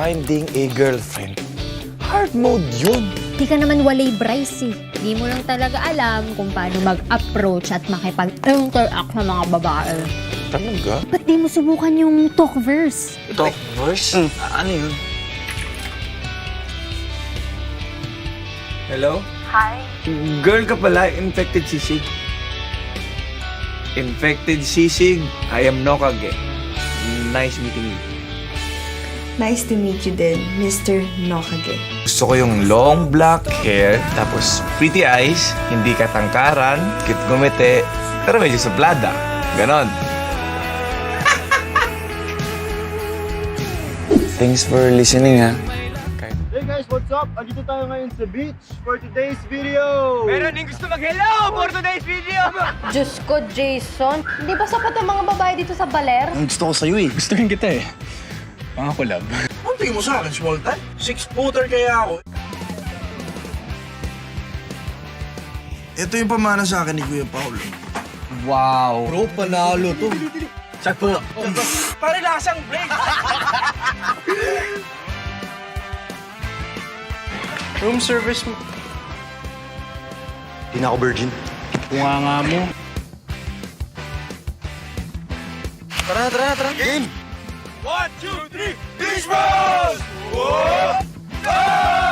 finding a girlfriend. Hard mode yun. Di ka naman walay Bryce eh. Di mo lang talaga alam kung paano mag-approach at makipag-interact sa mga babae. Talaga? Ba't di mo subukan yung talk verse? Talk verse? Ano yun? Hello? Hi. Girl ka pala, infected sisig. Infected sisig, I am Nokage. Nice meeting you. Nice to meet you din, Mr. Nokage. Gusto ko yung long black hair, tapos pretty eyes, hindi katangkaran, cute gumete, pero medyo suplada. Ganon. Thanks for listening, ha? Hey guys, what's up? Andito tayo ngayon sa beach for today's video! Meron din gusto mag-hello for today's video! Diyos ko, Jason. Hindi ba sapat ang mga babae dito sa baler? Ang gusto ko sa'yo eh. Gusto rin kita eh. Mga collab. Ang tingin mo sa akin, small time? 6-footer kaya ako. Ito yung pamana sa akin ni Kuya Paolo. Wow. Bro, panalo to. Sakto. Pare lasang break. Room service mo. Di na ako virgin. Bunga mo. Tara. Game! 1, 2, 3, Beach Bros! Whoa! Go!